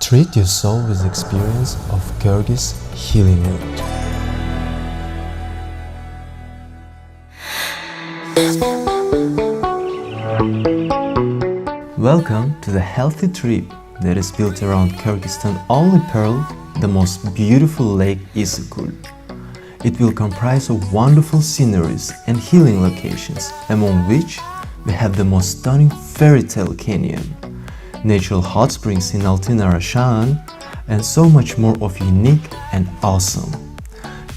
Treat your soul with the experience of Kyrgyz healing route. Welcome to the healthy trip that is built around Kyrgyzstan's only pearl, the most beautiful lake Issyk. It will comprise of wonderful sceneries and healing locations, among which we have the most stunning fairy tale canyon, natural hot springs in Altyn Arashan, and so much more of unique and awesome.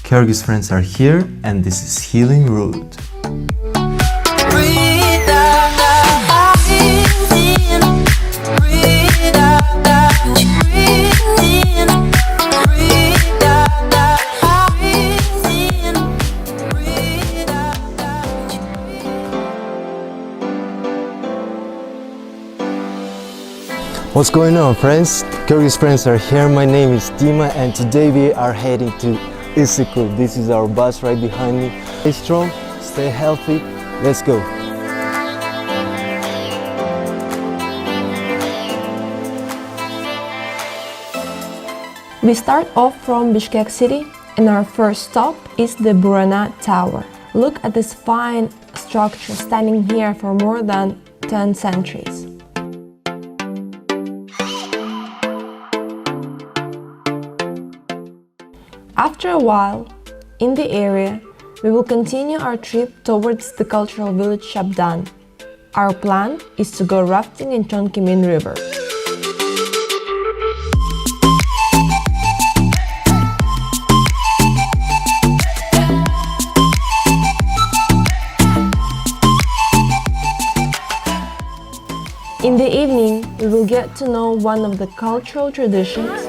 Kyrgyz friends are here, and this is Healing Route. What's going on, friends? Kyrgyz friends are here. My name is Dima, and today we are heading to Issyk. This is our bus right behind me. Stay strong, stay healthy. Let's go. We start off from Bishkek city, and our first stop is the Burana Tower. Look at this fine structure standing here for more than 10 centuries. After a while, in the area, we will continue our trip towards the cultural village Shabdan. Our plan is to go rafting in Chonkimin River. In the evening, we will get to know one of the cultural traditions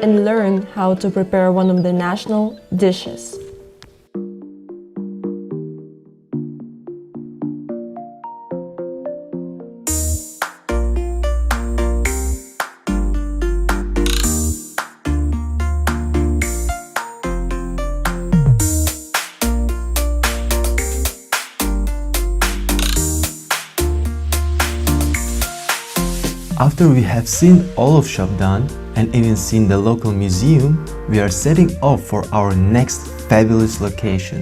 and learn how to prepare one of the national dishes. After we have seen all of Shabdan and even seen the local museum, we are setting off for our next fabulous location,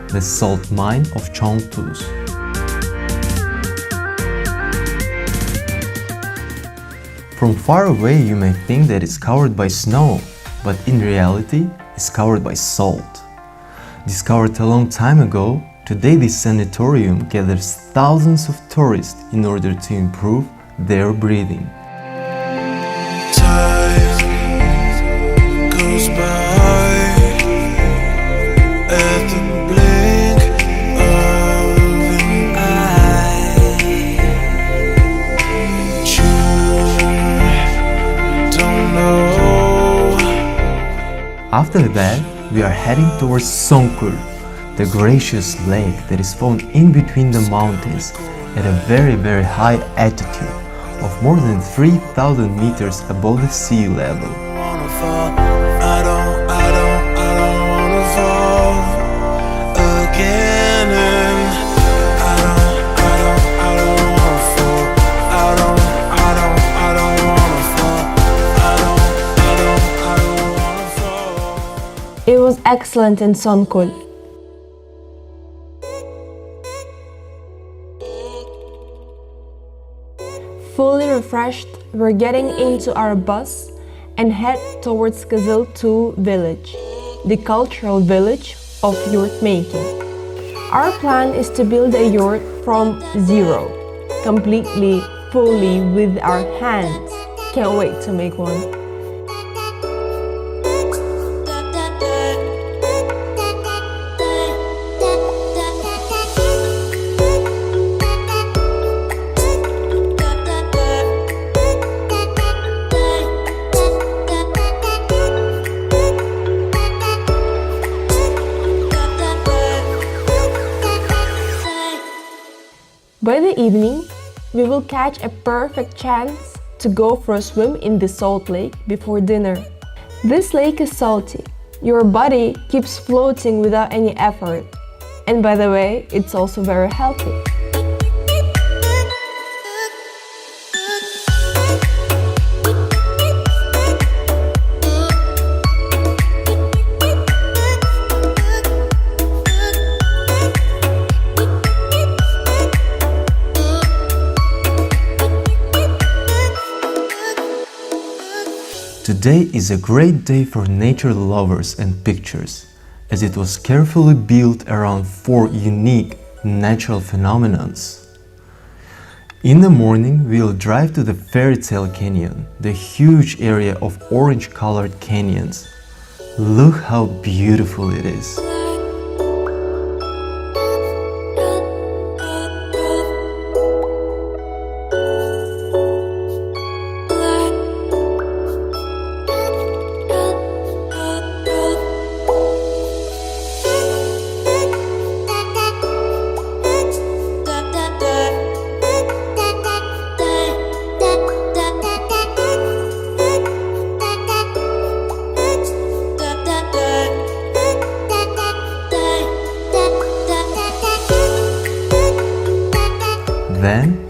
the salt mine of Chongtuz. From far away you may think that it's covered by snow, but in reality it's covered by salt. Discovered a long time ago, today this sanatorium gathers thousands of tourists in order to improve their breathing. After that, we are heading towards Songkur, the gracious lake that is found in between the mountains at a very high altitude of more than 3,000 meters above the sea level. It was excellent in Songkul. Fully refreshed, we're getting into our bus and head towards Kızıl Tuğ village, the cultural village of yurt making. Our plan is to build a yurt from zero, completely, fully with our hands. Can't wait to make one. By the evening, we will catch a perfect chance to go for a swim in the salt lake before dinner. This lake is salty, Your body keeps floating without any effort. And by the way, it's also very healthy. Today is a great day for nature lovers and pictures, as it was carefully built around 4 unique natural phenomena. In the morning, we'll drive to the Fairy Tale Canyon, the huge area of orange-colored canyons. Look how beautiful it is. Then,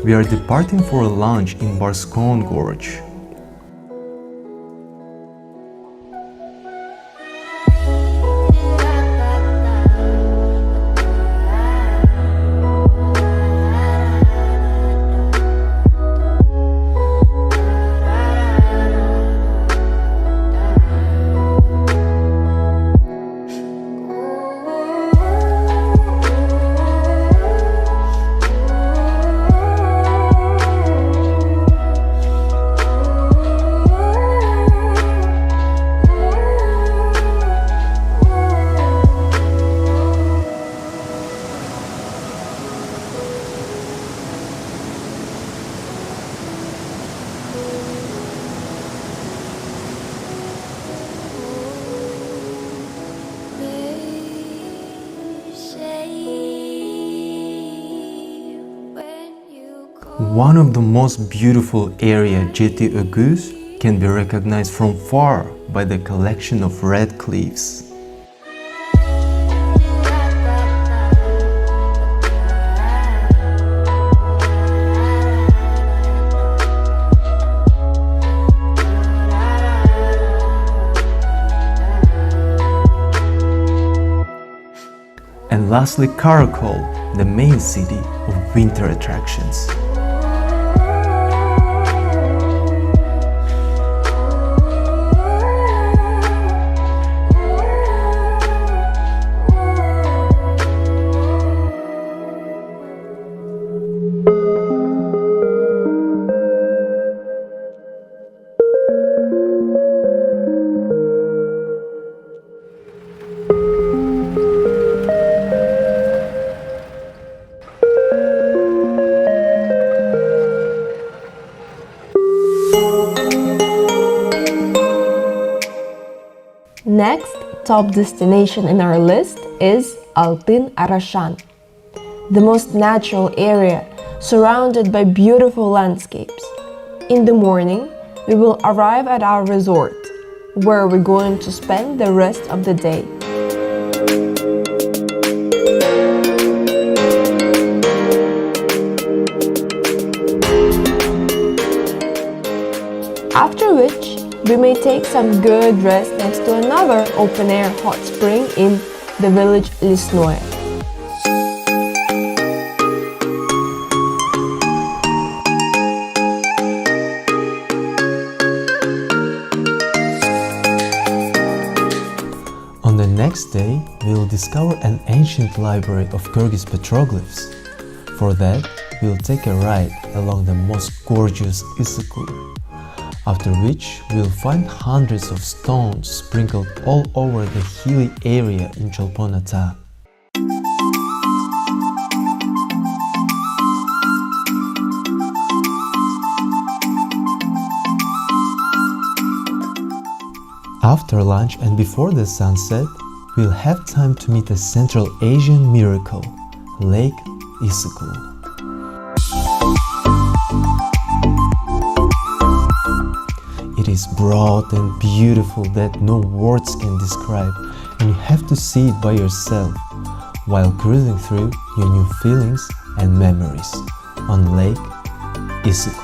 we are departing for a lunch in Barscone Gorge. One of the most beautiful area, Jetty Auguste, can be recognized from far by the collection of red cliffs. And lastly, Caracol, the main city of winter attractions. Next top destination in our list is Altyn Arashan, the most natural area surrounded by beautiful landscapes. In the morning, we will arrive at our resort, where we're going to spend the rest of the day. After which, we may take some good rest next to another open-air hot spring in the village Lesnoe. On the next day, we will discover an ancient library of Kyrgyz petroglyphs. For that, we will take a ride along the most gorgeous Issyk. After which, we'll find hundreds of stones sprinkled all over the hilly area in Cholpon-Ata. After lunch and before the sunset, we'll have time to meet a Central Asian miracle, Lake Issyk. It is broad and beautiful that no words can describe, and you have to see it by yourself while cruising through your new feelings and memories on Lake Issyk.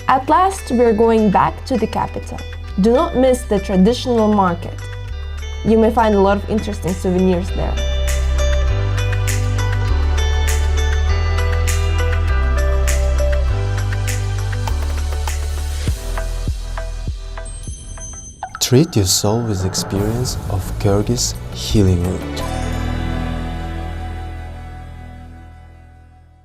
At last, we're going back to the capital. Do not miss the traditional market. You may find a lot of interesting souvenirs there. Treat your soul with the experience of Kyrgyz healing route.